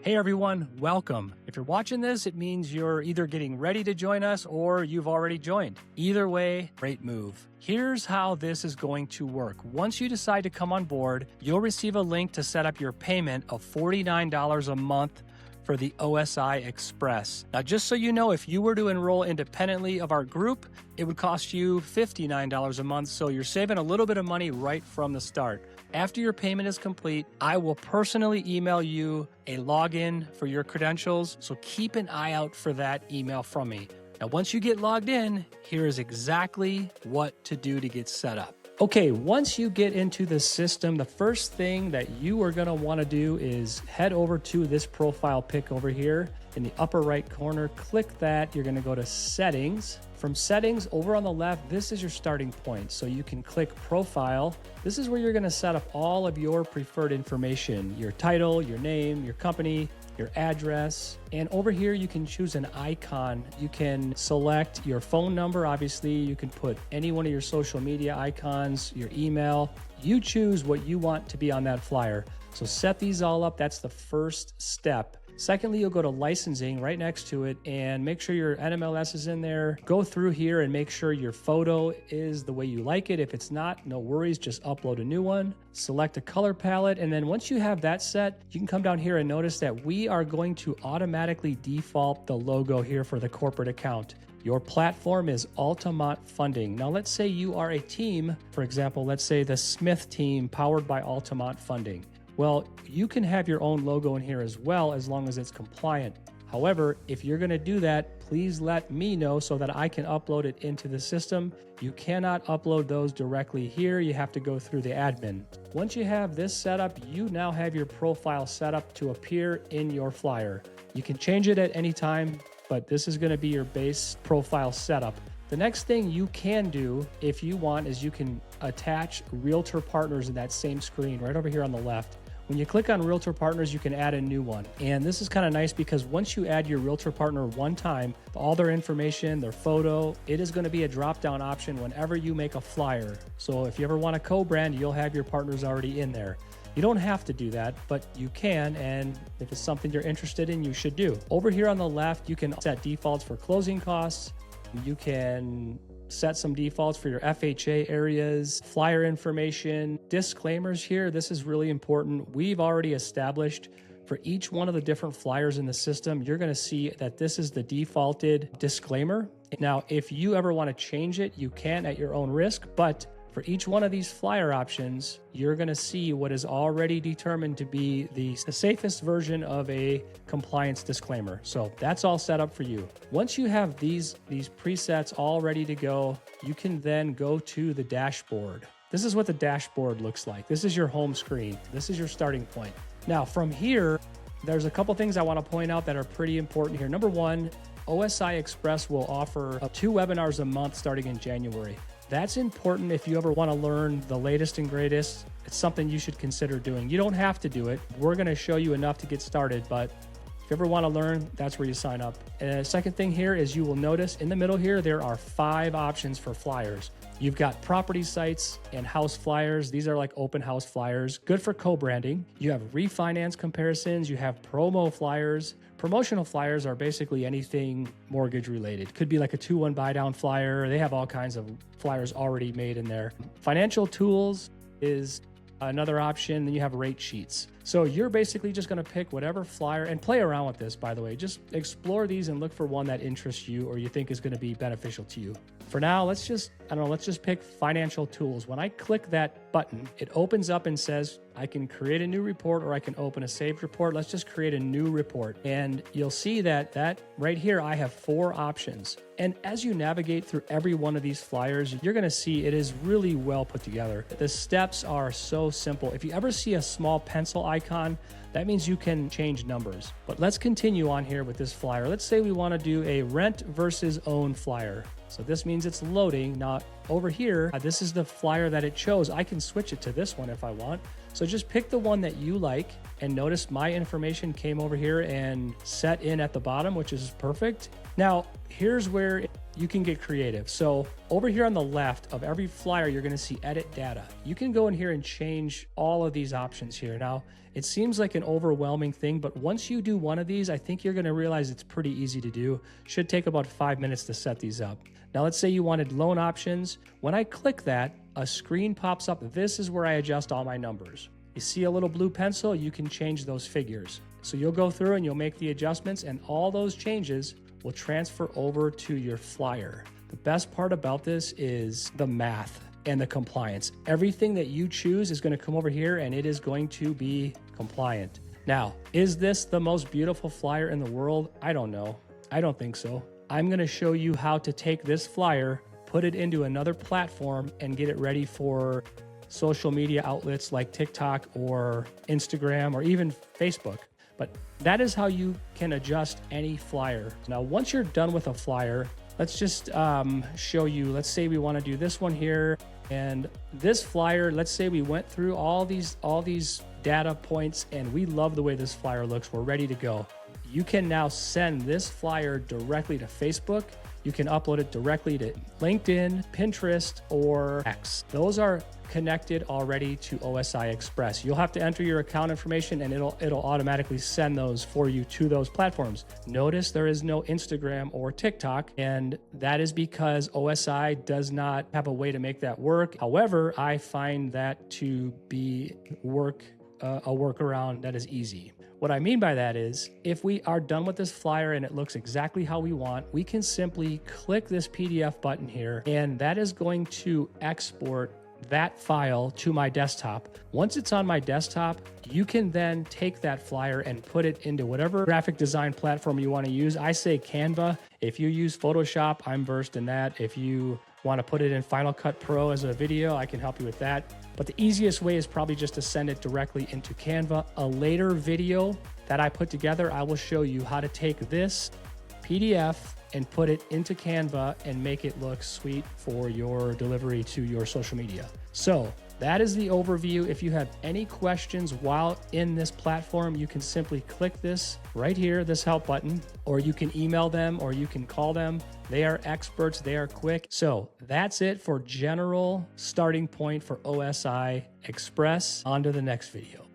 Hey everyone, welcome. If you're watching this, it means you're either getting ready to join us or you've already joined. Either way, great move. Here's how this is going to work. Once you decide to come on board, you'll receive a link to set up your payment of $49 a month for the OSI Express. Now, just so you know, if you were to enroll independently of our group, it would cost you $59 a month, so you're saving a little bit of money right from the start. After your payment is complete, I will personally email you a login for your credentials, so keep an eye out for that email from me. Now, once you get logged in, here is exactly what to do to get set up. Okay, once you get into the system, the first thing that you are gonna wanna do is head over to this profile pic over here in the upper right corner. Click that, you're gonna go to settings. From settings over on the left, this is your starting point. So you can click profile. This is where you're gonna set up all of your preferred information, your title, your name, your company, your address, and over here you can choose an icon. You can select your phone number, obviously. You can put any one of your social media icons, your email. You choose what you want to be on that flyer. So set these all up. That's the first step. Secondly, you'll go to licensing right next to it and make sure your NMLS is in there. Go through here and make sure your photo is the way you like it. If it's not, no worries, just upload a new one. Select a color palette, and then once you have that set, you can come down here and notice that we are going to automatically default the logo here for the corporate account. Your platform is Altamont Funding. Now, let's say you are a team, for example, let's say the Smith team powered by Altamont Funding. Well, you can have your own logo in here as well, as long as it's compliant. However, if you're gonna do that, please let me know so that I can upload it into the system. You cannot upload those directly here. You have to go through the admin. Once you have this set up, you now have your profile set up to appear in your flyer. You can change it at any time, but this is gonna be your base profile setup. The next thing you can do, if you want, is you can attach Realtor Partners in that same screen right over here on the left. When you click on Realtor Partners, you can add a new one. And this is kind of nice because once you add your Realtor Partner one time, all their information, their photo, it is going to be a drop-down option whenever you make a flyer. So if you ever want to co-brand, you'll have your partners already in there. You don't have to do that, but you can, and if it's something you're interested in, you should do. Over here on the left, you can set defaults for closing costs. You can set some defaults for your FHA areas, flyer information, disclaimers here. This is really important. We've already established for each one of the different flyers in the system, you're going to see that this is the defaulted disclaimer. Now, if you ever want to change it, you can at your own risk, but for each one of these flyer options, you're going to see what is already determined to be the safest version of a compliance disclaimer. So that's all set up for you. Once you have these presets all ready to go, you can then go to the dashboard. This is what the dashboard looks like. This is your home screen. This is your starting point. Now from here, there's a couple things I want to point out that are pretty important here. Number one, OSI Express will offer 2 webinars a month starting in January. That's important if you ever want to learn the latest and greatest. It's something you should consider doing. You don't have to do it. We're going to show you enough to get started, but if you ever want to learn, that's where you sign up. And the second thing here is you will notice in the middle here, there are 5 options for flyers. You've got property sites and house flyers. These are like open house flyers, good for co-branding. You have refinance comparisons. You have promo flyers. Promotional flyers are basically anything mortgage related. Could be like a 2-1 buy down flyer. They have all kinds of flyers already made in there. Financial tools is another option. Then you have rate sheets. So you're basically just going to pick whatever flyer and play around with this, by the way. Just explore these and look for one that interests you or you think is going to be beneficial to you. For now, let's just pick financial tools. When I click that button, it opens up and says, I can create a new report or I can open a saved report. Let's just create a new report. And you'll see that right here, I have 4 options. And as you navigate through every one of these flyers, you're going to see it is really well put together. The steps are so simple. If you ever see a small pencil icon, that means you can change numbers. But let's continue on here with this flyer. Let's say we want to do a rent versus own flyer. So this means it's loading. Now over here, this is the flyer that it chose. I can switch it to this one if I want. So just pick the one that you like, and notice my information came over here and set in at the bottom, which is perfect. Now, here's where you can get creative. So over here on the left of every flyer, you're going to see edit data. You can go in here and change all of these options here. Now, it seems like an overwhelming thing, but once you do one of these, I think you're going to realize it's pretty easy to do. Should take about 5 minutes to set these up. Now, let's say you wanted loan options. When I click that, a screen pops up. This is where I adjust all my numbers. You see a little blue pencil, you can change those figures. So you'll go through and you'll make the adjustments, and all those changes will transfer over to your flyer. The best part about this is the math and the compliance. Everything that you choose is going to come over here and it is going to be compliant. Now, is this the most beautiful flyer in the world? I don't know. I don't think so. I'm going to show you how to take this flyer, put it into another platform, and get it ready for social media outlets like TikTok or Instagram or even Facebook. But that is how you can adjust any flyer. Now, once you're done with a flyer, let's just show you. Let's say we want to do this one here. And this flyer, let's say we went through all these data points and we love the way this flyer looks. We're ready to go. You can now send this flyer directly to Facebook. You can upload it directly to LinkedIn, Pinterest, or X. Those are connected already to OSI Express. You'll have to enter your account information and it'll automatically send those for you to those platforms. Notice there is no Instagram or TikTok, and that is because OSI does not have a way to make that work. However, I find that to be a workaround that is easy. What I mean by that is, if we are done with this flyer and it looks exactly how we want, we can simply click this PDF button here, and that is going to export that file to my desktop. Once it's on my desktop, you can then take that flyer and put it into whatever graphic design platform you want to use. I say Canva. If you use Photoshop, I'm versed in that. If you want to put it in Final Cut Pro as a video, I can help you with that. But the easiest way is probably just to send it directly into Canva. A later video that I put together, I will show you how to take this PDF and put it into Canva and make it look sweet for your delivery to your social media. So that is the overview. If you have any questions while in this platform, you can simply click this right here, this help button, or you can email them or you can call them. They are experts, they are quick. So that's it for general starting point for OSI Express. On to the next video.